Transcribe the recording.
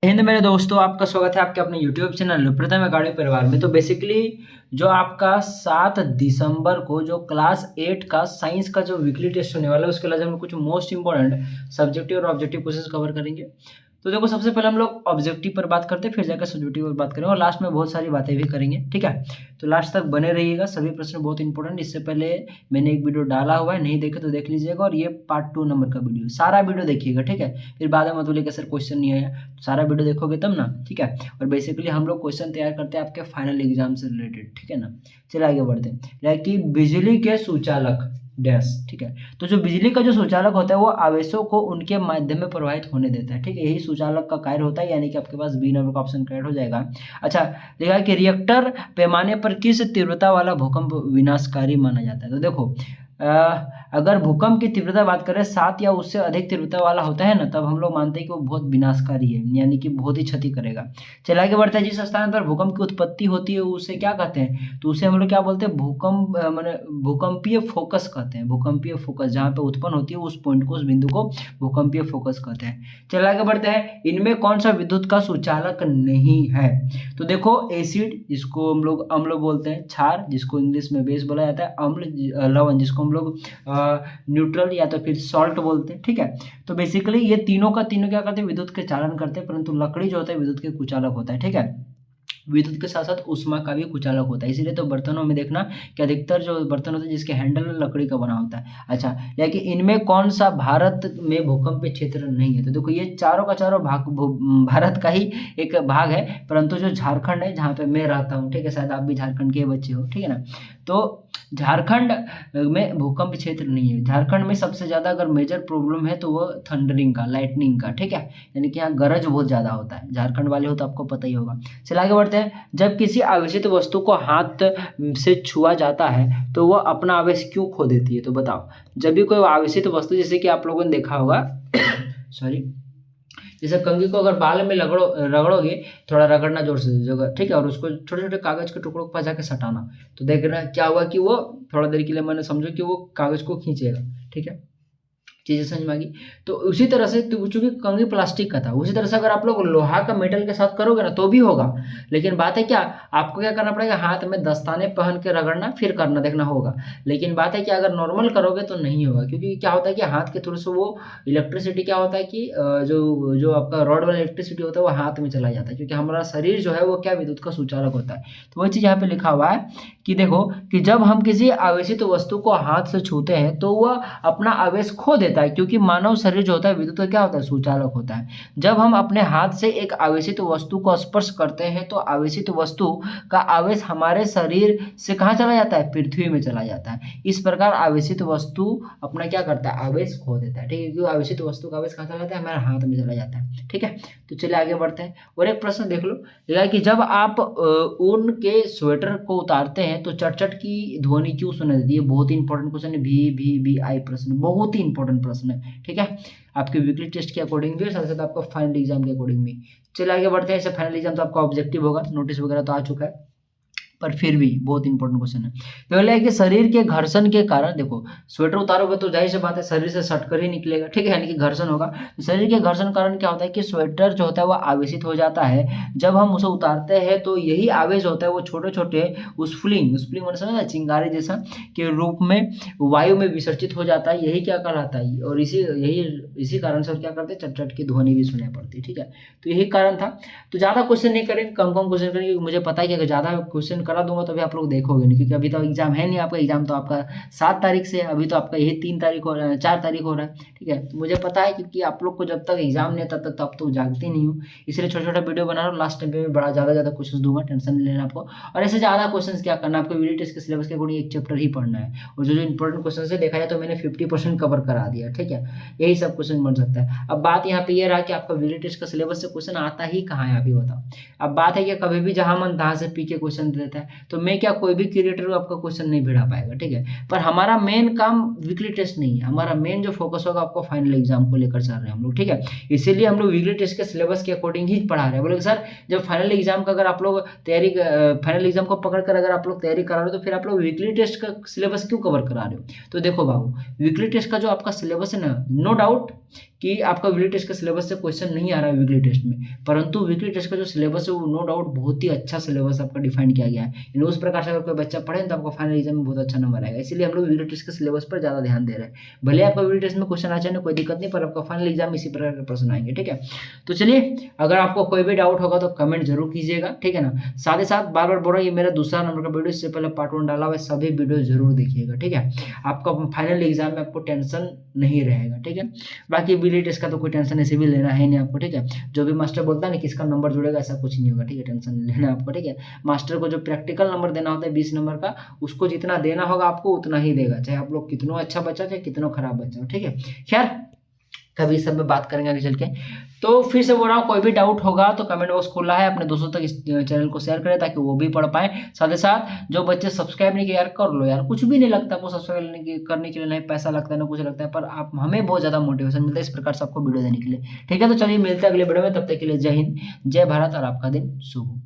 हिंद मेरे दोस्तों, आपका स्वागत है आपके अपने यूट्यूब चैनल प्रथम अकाडमी परिवार में। तो बेसिकली जो आपका 7 दिसंबर को जो क्लास 8 का साइंस का जो वीकली टेस्ट होने वाला है, उसके लिए हम लोग कुछ मोस्ट इंपॉर्टेंट सब्जेक्टिव और ऑब्जेक्टिव क्वेश्चंस कवर करेंगे। तो देखो, सबसे पहले हम लोग ऑब्जेक्टिव पर बात करते हैं, फिर जाकर सब्जेक्टिव पर बात करेंगे और लास्ट में बहुत सारी बातें भी करेंगे। ठीक है, तो लास्ट तक बने रहिएगा, सभी प्रश्न बहुत इंपॉर्टेंट। इससे पहले मैंने एक वीडियो डाला हुआ है, नहीं देखे तो देख लीजिएगा। और ये पार्ट 2 नंबर का वीडियो, सारा वीडियो देखिएगा। ठीक है, फिर बाद में मत बोलिएगा सर क्वेश्चन नहीं आया। तो सारा वीडियो देखोगे तब ना। ठीक है, और बेसिकली हम लोग क्वेश्चन तैयार करते हैं आपके फाइनल एग्जाम से रिलेटेड। ठीक है ना, चलिए आगे बढ़ते हैं। कि बिजली के सुचालक डैश। ठीक है, तो जो बिजली का जो सुचालक होता है वो आवेशों को उनके माध्यम में प्रवाहित होने देता है। ठीक है, यही सुचालक का कार्य होता है, यानी कि आपके पास बी नंबर का ऑप्शन करेक्ट हो जाएगा। अच्छा, देखा कि रिएक्टर पैमाने पर किस तीव्रता वाला भूकंप विनाशकारी माना जाता है। तो देखो, अगर भूकंप की तीव्रता बात करें 7 या उससे अधिक तीव्रता वाला होता है ना, तब हम लोग मानते हैं कि वो बहुत विनाशकारी है, यानी कि बहुत ही क्षति करेगा। चलिए आगे बढ़ते हैं। जिस स्थान पर भूकंप की उत्पत्ति होती है उसे क्या कहते हैं, तो उसे हम लोग क्या बोलते हैं, भूकंप माने भूकंपीय फोकस कहते हैं। भूकंपीय फोकस जहाँ पे उत्पन्न होती है उस पॉइंट को, उस बिंदु को भूकंपीय फोकस कहते हैं। चलिए आगे बढ़ते हैं। इनमें कौन सा विद्युत का सुचालक नहीं है, तो देखो एसिड जिसको हम लोग अम्ल बोलते हैं, क्षार जिसको इंग्लिश में बेस बोला जाता है, अम्ल लवण जिसको हम लोग न्यूट्रल या तो फिर सॉल्ट बोलते हैं। ठीक है, तो बेसिकली ये तीनों का तीनों क्या करते हैं, विद्युत के चालन करते हैं, परंतु लकड़ी जो होता है विद्युत के कुचालक होता है। ठीक है, विद्युत के साथ साथ उष्मा का भी कुचालक होता है, इसीलिए तो बर्तनों में देखना कि अधिकतर जो बर्तन होते हैं जिसके हैंडल लकड़ी का बना होता है। अच्छा, लेकिन इनमें कौन सा भारत में भूकंपीय क्षेत्र नहीं है, तो देखो ये चारों का चारों भारत का ही एक भाग है, परंतु जो झारखंड है जहाँ पे मैं रहता हूँ, ठीक है, शायद आप भी झारखंड के बच्चे हो, ठीक है ना, तो झारखंड में भूकंप क्षेत्र नहीं है। झारखंड में सबसे ज़्यादा अगर मेजर प्रॉब्लम है तो वो थंडरिंग का, लाइटनिंग का। ठीक है, यानी कि यहाँ गरज बहुत ज़्यादा होता है, झारखंड वाले हो तो आपको पता ही होगा। चलिए आगे बढ़ते हैं। जब किसी आवेशित वस्तु को हाथ से छुआ जाता है तो वह अपना आवेश क्यों खो देती है, तो बताओ। जब भी कोई आवेशित वस्तु, जैसे कि आप लोगों ने देखा होगा सॉरी, जैसे कंघी को अगर बाल में रगड़ोगे, थोड़ा रगड़ना जोर से जगह, ठीक है, और उसको छोटे छोटे कागज के टुकड़ों पर जाके सटाना, तो देखना क्या हुआ कि वो थोड़ा देर के लिए, मैंने समझो कि वो कागज को खींचेगा। ठीक है, चीज़ें समझ में आ गई। तो उसी तरह से, तो चूंकि कंघी प्लास्टिक का था, उसी तरह से अगर आप लोग लोहा का मेटल के साथ करोगे ना तो भी होगा। लेकिन बात है क्या, आपको क्या करना पड़ेगा, हाथ में दस्ताने पहन के रगड़ना, फिर करना, देखना होगा। लेकिन बात है कि अगर नॉर्मल करोगे तो नहीं होगा, क्योंकि क्या होता है कि हाथ के थ्रू से वो इलेक्ट्रिसिटी क्या होता है कि जो जो आपका रॉड वाला इलेक्ट्रिसिटी होता है वो हाथ में चला जाता है, क्योंकि हमारा शरीर जो है वो क्या, विद्युत का सुचालक होता है। तो वही चीज़ यहाँ पे लिखा हुआ है कि देखो कि जब हम किसी आवेशित वस्तु को हाथ से छूते हैं तो वह अपना आवेश खो देता है, क्योंकि मानव शरीर जो होता है विद्युत का क्या होता है, सुचालक होता है। जब हम अपने हाथ से एक आवेशित वस्तु को स्पर्श करते हैं तो आवेशित वस्तु का आवेश हमारे शरीर से कहाँ चला जाता है, पृथ्वी में चला जाता है। इस प्रकार आवेशित वस्तु अपना क्या करता है, आवेश खो देता है। ठीक है, क्योंकि आवेशित वस्तु का आवेश कहाँ चला जाता है, हमारे हाथ में चला जाता है। ठीक है, तो चलिए आगे बढ़ते हैं। और एक प्रश्न देख लो, कि जब आप ऊन के स्वेटर को उतारते हैं तो चटचट की ध्वनि क्यों सुनाई देती है। बहुत ही इंपॉर्टेंट क्वेश्चन है, भी आई प्रश्न, बहुत ही इंपॉर्टेंट प्रश्न है। ठीक है, आपके वीकली टेस्ट के अकॉर्डिंग भी, साथ साथ आपका फाइनल एग्जाम के अकॉर्डिंग भी। चलिए आगे बढ़ते हैं। इससे फाइनल एग्जाम तो आपका ऑब्जेक्टिव होगा, नोटिस वगैरह तो आ चुका है, पर फिर भी बहुत इंपॉर्टेंट क्वेश्चन है। तो बोला है कि शरीर के घर्षण के कारण, देखो स्वेटर उतारोगे तो जाहिर सी बात है शरीर से सटकर ही निकलेगा। ठीक है, यानी कि घर्षण होगा। तो शरीर के घर्षण कारण क्या होता है कि स्वेटर जो होता है वो आवेशित हो जाता है। जब हम उसे उतारते हैं तो यही आवेश होता है वो छोटे छोटे स्फुलिंग मैंने समझा, चिंगारी जैसा के रूप में वायु में विसर्जित हो जाता है। यही क्या कहलाता है, और इसी कारण से क्या करते हैं, चट चट की ध्वनि भी सुनाई पड़ती है। ठीक है, तो यही कारण था। तो ज़्यादा क्वेश्चन नहीं करेंगे, कम कम क्वेश्चन करेंगे, क्योंकि मुझे पता है कि अगर ज़्यादा क्वेश्चन करा दूंगा तो अभी आप लोग देखोगे नहीं, क्योंकि अभी तो एग्जाम है नहीं। आपका एग्जाम तो आपका 7 तारीख से, अभी तो आपका यही 3 तारीख हो रहा है, 4 तारीख हो रहा है। ठीक है, तो मुझे पता है क्योंकि आप लोग को जब तक एग्जाम नहीं है तब तक तो आप तो जागते नहीं हो, इसलिए छोटा छोटा वीडियो बना रहा हूँ। लास्ट टाइम पे मैं बड़ा ज़्यादा क्वेश्चन दूंगा, टेंशन नहीं लेना आपको। और ऐसे ज़्यादा क्वेश्चन क्या करना, आपको वीडियो टेस्ट के सिलेबस के अकॉर्डिंग एक चैप्टर ही पढ़ना है, और जो इंपॉर्टेंट क्वेश्चन है देखा जाए तो मैंने 50% कवर करा दिया। ठीक है, यही सब क्वेश्चन बन सकता है। अब बात यहाँ पे ये रहा कि आपका वीडियो टेस्ट का सिलेबस से क्वेश्चन आता ही कहाँ है, अभी बताओ। अब बात है कि कभी भी जहाँ मन तहाँ से पी के क्वेश्चन दे देता है, तो मैं क्या, कोई भी क्रिएटर आपका क्वेश्चन नहीं भिड़ा पाएगा। ठीक है, पर हमारा मेन काम वीकली टेस्ट नहीं है, हमारा मेन जो फोकस होगा आपको फाइनल एग्जाम को लेकर चल रहे हैं हम लोग। ठीक है, इसीलिए हम लोग वीकली टेस्ट के सिलेबस के अकॉर्डिंग ही पढ़ा रहे हैं। बोले सर जब फाइनल एग्जाम का अगर आप लोग तैयारी, फाइनल एग्जाम को पकड़ कर अगर आप लोग तैयारी करा रहे हो तो फिर आप लोग वीकली टेस्ट का सिलेबस क्यों कवर करा रहे हो। तो देखो बाबू, वीकली टेस्ट का जो आपका सिलेबस है ना, नो डाउट कि आपका वीकली टेस्ट का सिलेबस से क्वेश्चन नहीं आ रहा है वीकली टेस्ट में, परंतु वीकली टेस्ट का जो सिलेबस है वो नो डाउट बहुत ही अच्छा सिलेबस आपका डिफाइन किया गया है। यानी उस प्रकार से अगर कोई बच्चा पढ़े तो आपका फाइनल एग्जाम में बहुत अच्छा नंबर आएगा। इसीलिए हम लोग वीकली टेस्ट के सिलेबस पर ज़्यादा ध्यान दे रहे हैं। भले आपका वीकली टेस्ट में क्वेश्चन आ जाए कोई दिक्कत नहीं, पर आपका फाइनल एग्जाम इसी प्रकार के प्रश्न आएंगे, ठीक है। तो चलिए, अगर आपको कोई भी डाउट होगा तो कमेंट जरूर कीजिएगा, ठीक है ना। साथ ही साथ बार बार बोल रहा हूँ, ये मेरा दूसरा नंबर का वीडियो, इससे पहले पार्ट 1 डाला हुआ है, सभी वीडियो जरूर देखिएगा, ठीक है। आपका फाइनल एग्जाम में आपको टेंशन नहीं रहेगा, ठीक है। बाकी वीकली टेस्ट का तो कोई टेंशन ऐसे भी लेना है नहीं आपको, ठीक है। जो भी मास्टर बोलता है ना कि इसका नंबर जुड़ेगा, ऐसा कुछ नहीं होगा, ठीक है। टेंशन नहीं लेना आपको, ठीक है। मास्टर को जो प्रैक्टिकल नंबर देना होता है 20 नंबर का, उसको जितना देना होगा आपको उतना ही देगा, चाहे आप लोग कितना अच्छा बच्चा चाहे कितना खराब बच्चा हो, ठीक है। खैर, कभी इस सब में बात करेंगे आगे चल के। तो फिर से बोल रहा हूँ, कोई भी डाउट होगा तो कमेंट बॉक्स खुला है, अपने दोस्तों तक इस चैनल को शेयर करें ताकि वो भी पढ़ पाए। साथ ही साथ जो बच्चे सब्सक्राइब नहीं किया यार, कर लो यार, कुछ भी नहीं लगता आपको सब्सक्राइब करने के लिए, नहीं पैसा लगता है ना कुछ लगता है, पर आप हमें बहुत ज़्यादा मोटिवेशन मिलता है इस प्रकार से आपको वीडियो देने के लिए, ठीक है। तो चलिए मिलते हैं अगले वीडियो में, तब तक के लिए जय हिंद, जय भारत और आपका दिन शुभ हो।